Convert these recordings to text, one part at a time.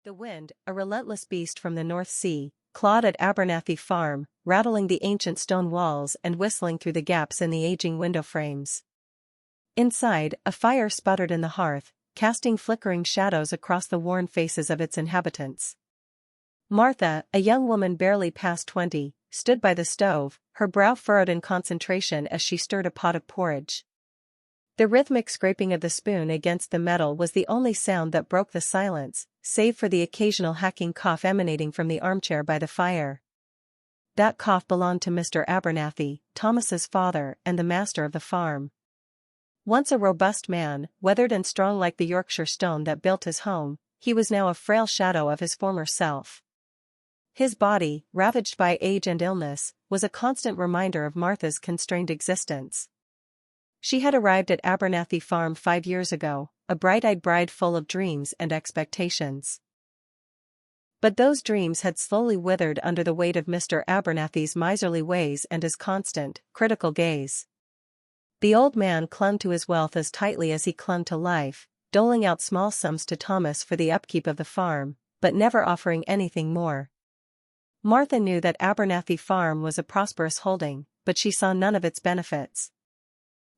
The wind, a relentless beast from the North Sea, clawed at Abernathy Farm, rattling the ancient stone walls and whistling through the gaps in the aging window frames. Inside, a fire sputtered in the hearth, casting flickering shadows across the worn faces of its inhabitants. Martha, a young woman barely past 20, stood by the stove, her brow furrowed in concentration as she stirred a pot of porridge. The rhythmic scraping of the spoon against the metal was the only sound that broke the silence, save for the occasional hacking cough emanating from the armchair by the fire. That cough belonged to Mr. Abernathy, Thomas's father and the master of the farm. Once a robust man, weathered and strong like the Yorkshire stone that built his home, he was now a frail shadow of his former self. His body, ravaged by age and illness, was a constant reminder of Martha's constrained existence. She had arrived at Abernathy Farm 5 years ago, a bright-eyed bride full of dreams and expectations. But those dreams had slowly withered under the weight of Mr. Abernathy's miserly ways and his constant, critical gaze. The old man clung to his wealth as tightly as he clung to life, doling out small sums to Thomas for the upkeep of the farm, but never offering anything more. Martha knew that Abernathy Farm was a prosperous holding, but she saw none of its benefits.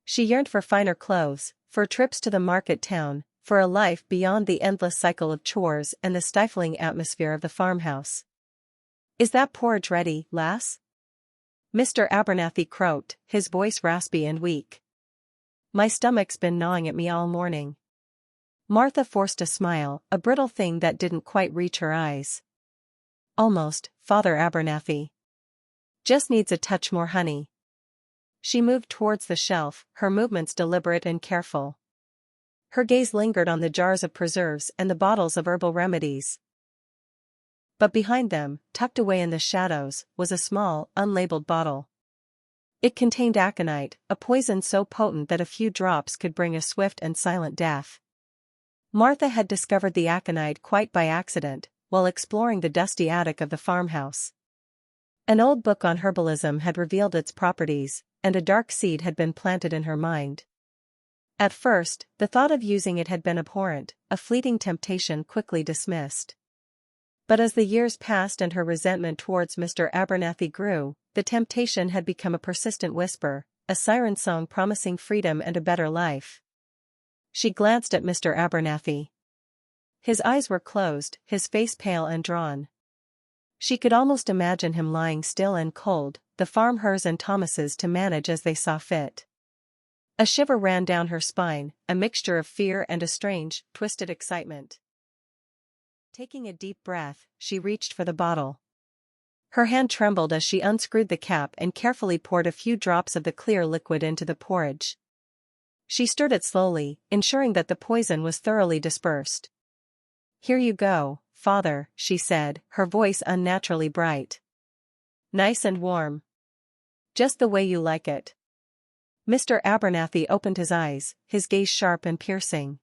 She yearned for finer clothes, for trips to the market town, for a life beyond the endless cycle of chores and the stifling atmosphere of the farmhouse. "Is that porridge ready, lass?" Mr. Abernathy croaked, his voice raspy and weak. "My stomach's been gnawing at me all morning." Martha forced a smile, a brittle thing that didn't quite reach her eyes. "Almost, Father Abernathy. Just needs a touch more honey." She moved towards the shelf, her movements deliberate and careful. Her gaze lingered on the jars of preserves and the bottles of herbal remedies. But behind them, tucked away in the shadows, was a small, unlabeled bottle. It contained aconite, a poison so potent that a few drops could bring a swift and silent death. Martha had discovered the aconite quite by accident, while exploring the dusty attic of the farmhouse. An old book on herbalism had revealed its properties, and a dark seed had been planted in her mind. At first, the thought of using it had been abhorrent, a fleeting temptation quickly dismissed. But as the years passed and her resentment towards Mr. Abernathy grew, the temptation had become a persistent whisper, a siren song promising freedom and a better life. She glanced at Mr. Abernathy. His eyes were closed, his face pale and drawn. She could almost imagine him lying still and cold, the farm hers and Thomas's to manage as they saw fit. A shiver ran down her spine, a mixture of fear and a strange, twisted excitement. Taking a deep breath, she reached for the bottle. Her hand trembled as she unscrewed the cap and carefully poured a few drops of the clear liquid into the porridge. She stirred it slowly, ensuring that the poison was thoroughly dispersed. "Here you go, Father," she said, her voice unnaturally bright. "Nice and warm. Just the way you like it." Mr. Abernathy opened his eyes, his gaze sharp and piercing.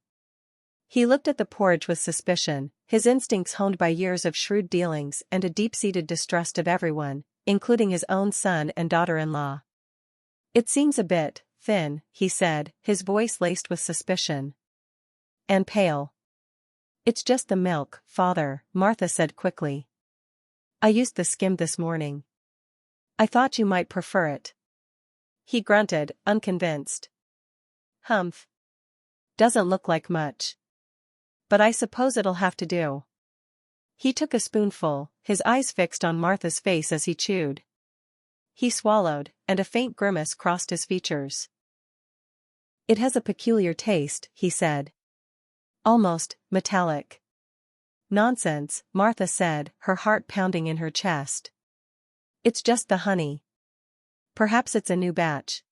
He looked at the porridge with suspicion, his instincts honed by years of shrewd dealings and a deep-seated distrust of everyone, including his own son and daughter-in-law. "It seems a bit thin," he said, his voice laced with suspicion. "And pale." "It's just the milk, Father," Martha said quickly. "I used the skim this morning. I thought you might prefer it." He grunted, unconvinced. "Humph. Doesn't look like much. But I suppose it'll have to do." He took a spoonful, his eyes fixed on Martha's face as he chewed. He swallowed, and a faint grimace crossed his features. "It has a peculiar taste," he said. "Almost metallic." "Nonsense," Martha said, her heart pounding in her chest. "It's just the honey. Perhaps it's a new batch."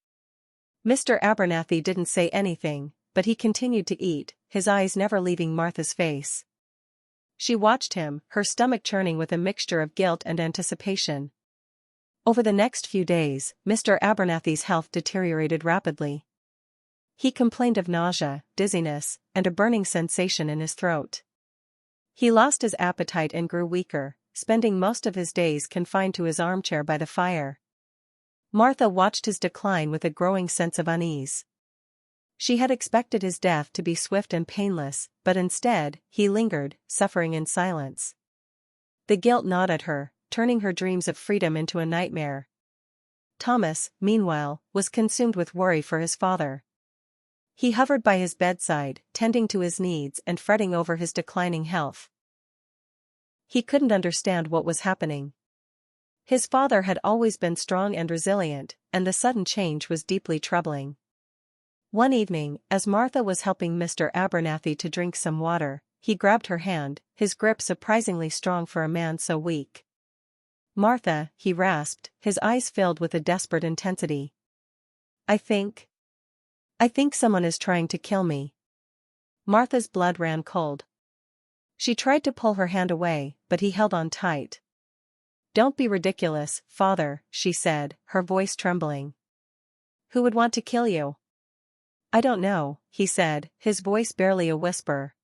Mr. Abernathy didn't say anything, but he continued to eat, his eyes never leaving Martha's face. She watched him, her stomach churning with a mixture of guilt and anticipation. Over the next few days, Mr. Abernathy's health deteriorated rapidly. He complained of nausea, dizziness, and a burning sensation in his throat. He lost his appetite and grew weaker, spending most of his days confined to his armchair by the fire. Martha watched his decline with a growing sense of unease. She had expected his death to be swift and painless, but instead, he lingered, suffering in silence. The guilt gnawed at her, turning her dreams of freedom into a nightmare. Thomas, meanwhile, was consumed with worry for his father. He hovered by his bedside, tending to his needs and fretting over his declining health. He couldn't understand what was happening. His father had always been strong and resilient, and the sudden change was deeply troubling. One evening, as Martha was helping Mr. Abernathy to drink some water, he grabbed her hand, his grip surprisingly strong for a man so weak. "Martha," he rasped, his eyes filled with a desperate intensity. I think someone is trying to kill me." Martha's blood ran cold. She tried to pull her hand away, but he held on tight. "Don't be ridiculous, father," she said, her voice trembling. "Who would want to kill you?" "I don't know," he said, his voice barely a whisper.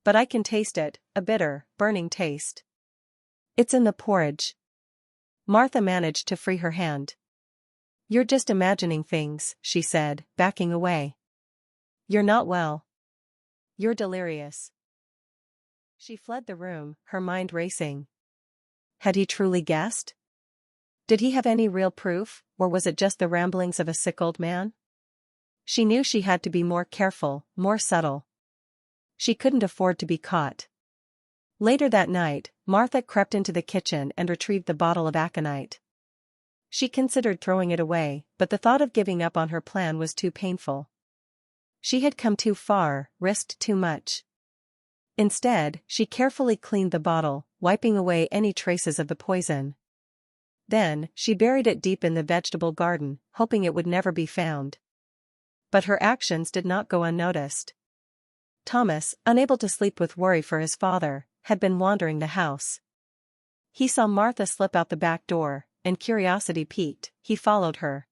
"But I can taste it, a bitter, burning taste. It's in the porridge." Martha managed to free her hand. "You're just imagining things," she said, backing away. "You're not well. You're delirious." She fled the room, her mind racing. Had he truly guessed? Did he have any real proof, or was it just the ramblings of a sick old man? She knew she had to be more careful, more subtle. She couldn't afford to be caught. Later that night, Martha crept into the kitchen and retrieved the bottle of aconite. She considered throwing it away, but the thought of giving up on her plan was too painful. She had come too far, risked too much. Instead, she carefully cleaned the bottle, wiping away any traces of the poison. Then, she buried it deep in the vegetable garden, hoping it would never be found. But her actions did not go unnoticed. Thomas, unable to sleep with worry for his father, had been wandering the house. He saw Martha slip out the back door, and curiosity piqued, he followed her.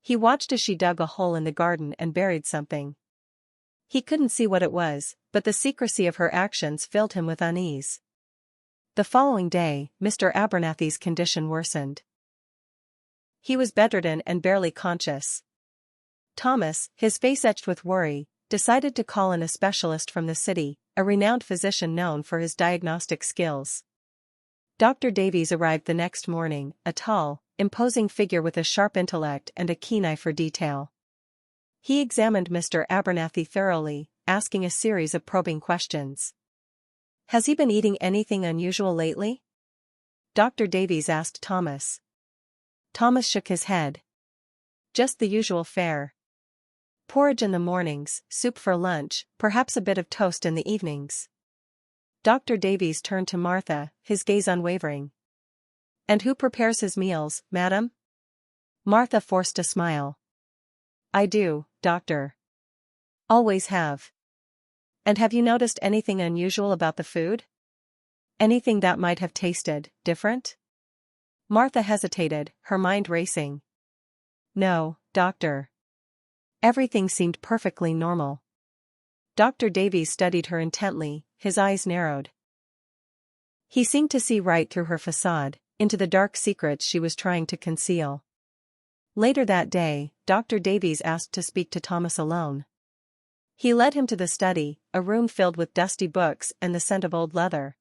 He watched as she dug a hole in the garden and buried something. He couldn't see what it was, but the secrecy of her actions filled him with unease. The following day, Mr. Abernathy's condition worsened. He was bedridden and barely conscious. Thomas, his face etched with worry, decided to call in a specialist from the city, a renowned physician known for his diagnostic skills. Dr. Davies arrived the next morning, a tall, imposing figure with a sharp intellect and a keen eye for detail. He examined Mr. Abernathy thoroughly, asking a series of probing questions. "Has he been eating anything unusual lately?" Dr. Davies asked Thomas. Thomas shook his head. "Just the usual fare. Porridge in the mornings, soup for lunch, perhaps a bit of toast in the evenings." Dr. Davies turned to Martha, his gaze unwavering. "And who prepares his meals, madam?" Martha forced a smile. "I do, doctor. Always have." "And have you noticed anything unusual about the food? Anything that might have tasted different?" Martha hesitated, her mind racing. "No, doctor. Everything seemed perfectly normal." Dr. Davies studied her intently, his eyes narrowed. He seemed to see right through her facade, into the dark secrets she was trying to conceal. Later that day, Dr. Davies asked to speak to Thomas alone. He led him to the study, a room filled with dusty books and the scent of old leather.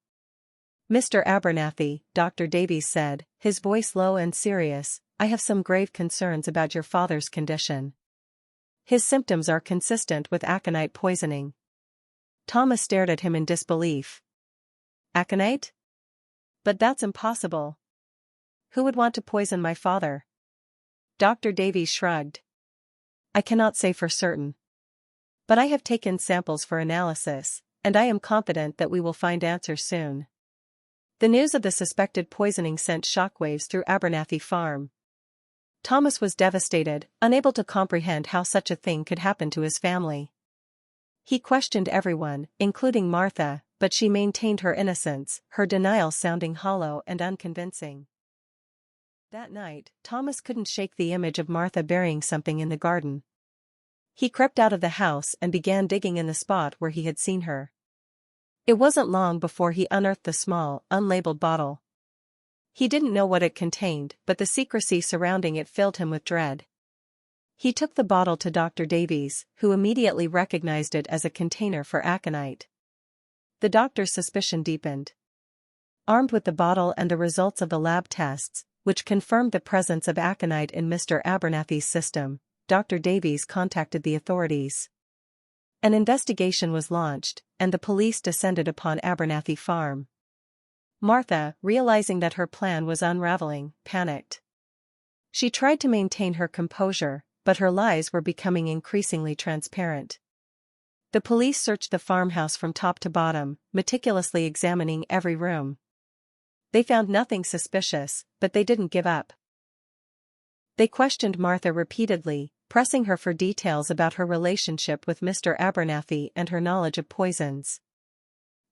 "Mr. Abernathy," Dr. Davies said, his voice low and serious, "I have some grave concerns about your father's condition. His symptoms are consistent with aconite poisoning." Thomas stared at him in disbelief. "Aconite? But that's impossible. Who would want to poison my father?" Dr. Davies shrugged. "I cannot say for certain. But I have taken samples for analysis, and I am confident that we will find answers soon." The news of the suspected poisoning sent shockwaves through Abernathy Farm. Thomas was devastated, unable to comprehend how such a thing could happen to his family. He questioned everyone, including Martha, but she maintained her innocence, her denial sounding hollow and unconvincing. That night, Thomas couldn't shake the image of Martha burying something in the garden. He crept out of the house and began digging in the spot where he had seen her. It wasn't long before he unearthed the small, unlabeled bottle. He didn't know what it contained, but the secrecy surrounding it filled him with dread. He took the bottle to Dr. Davies, who immediately recognized it as a container for aconite. The doctor's suspicion deepened. Armed with the bottle and the results of the lab tests, which confirmed the presence of aconite in Mr. Abernathy's system, Dr. Davies contacted the authorities. An investigation was launched, and the police descended upon Abernathy Farm. Martha, realizing that her plan was unraveling, panicked. She tried to maintain her composure, but her lies were becoming increasingly transparent. The police searched the farmhouse from top to bottom, meticulously examining every room. They found nothing suspicious, but they didn't give up. They questioned Martha repeatedly, pressing her for details about her relationship with Mr. Abernathy and her knowledge of poisons.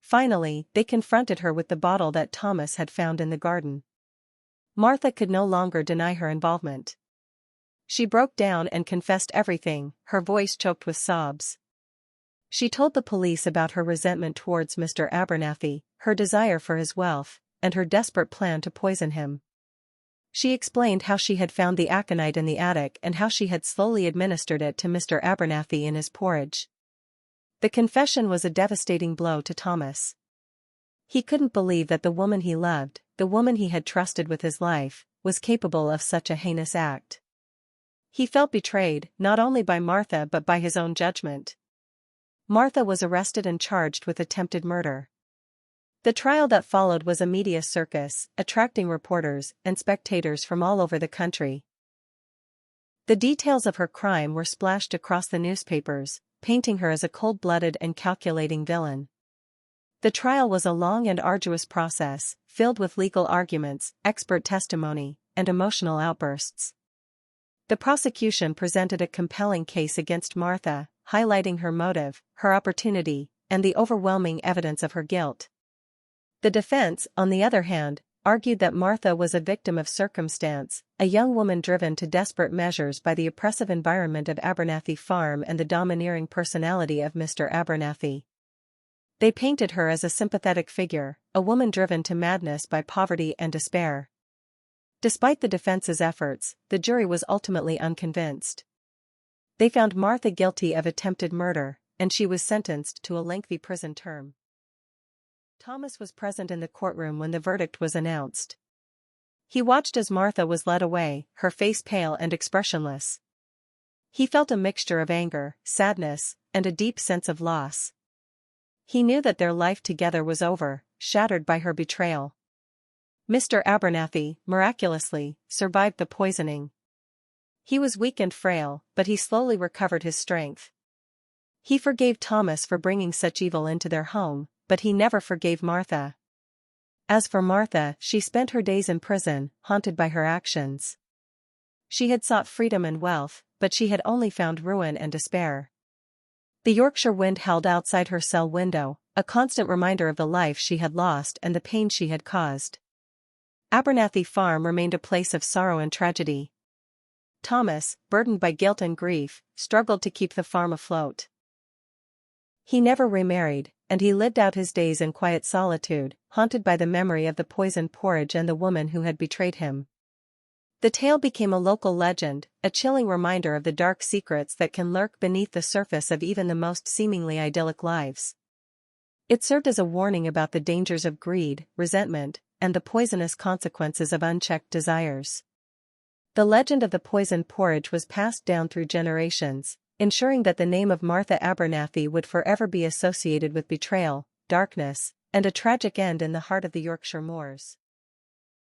Finally, they confronted her with the bottle that Thomas had found in the garden. Martha could no longer deny her involvement. She broke down and confessed everything, her voice choked with sobs. She told the police about her resentment towards Mr. Abernathy, her desire for his wealth, and her desperate plan to poison him. She explained how she had found the aconite in the attic and how she had slowly administered it to Mr. Abernathy in his porridge. The confession was a devastating blow to Thomas. He couldn't believe that the woman he loved, the woman he had trusted with his life, was capable of such a heinous act. He felt betrayed, not only by Martha but by his own judgment. Martha was arrested and charged with attempted murder. The trial that followed was a media circus, attracting reporters and spectators from all over the country. The details of her crime were splashed across the newspapers, painting her as a cold-blooded and calculating villain. The trial was a long and arduous process, filled with legal arguments, expert testimony, and emotional outbursts. The prosecution presented a compelling case against Martha, highlighting her motive, her opportunity, and the overwhelming evidence of her guilt. The defense, on the other hand, argued that Martha was a victim of circumstance, a young woman driven to desperate measures by the oppressive environment of Abernathy Farm and the domineering personality of Mr. Abernathy. They painted her as a sympathetic figure, a woman driven to madness by poverty and despair. Despite the defense's efforts, the jury was ultimately unconvinced. They found Martha guilty of attempted murder, and she was sentenced to a lengthy prison term. Thomas was present in the courtroom when the verdict was announced. He watched as Martha was led away, her face pale and expressionless. He felt a mixture of anger, sadness, and a deep sense of loss. He knew that their life together was over, shattered by her betrayal. Mr. Abernathy, miraculously, survived the poisoning. He was weak and frail, but he slowly recovered his strength. He forgave Thomas for bringing such evil into their home, but he never forgave Martha. As for Martha, she spent her days in prison, haunted by her actions. She had sought freedom and wealth, but she had only found ruin and despair. The Yorkshire wind howled outside her cell window, a constant reminder of the life she had lost and the pain she had caused. Abernathy Farm remained a place of sorrow and tragedy. Thomas, burdened by guilt and grief, struggled to keep the farm afloat. He never remarried, and he lived out his days in quiet solitude, haunted by the memory of the poisoned porridge and the woman who had betrayed him. The tale became a local legend, a chilling reminder of the dark secrets that can lurk beneath the surface of even the most seemingly idyllic lives. It served as a warning about the dangers of greed, resentment, and the poisonous consequences of unchecked desires. The legend of the poisoned porridge was passed down through generations, ensuring that the name of Martha Abernathy would forever be associated with betrayal, darkness, and a tragic end in the heart of the Yorkshire moors.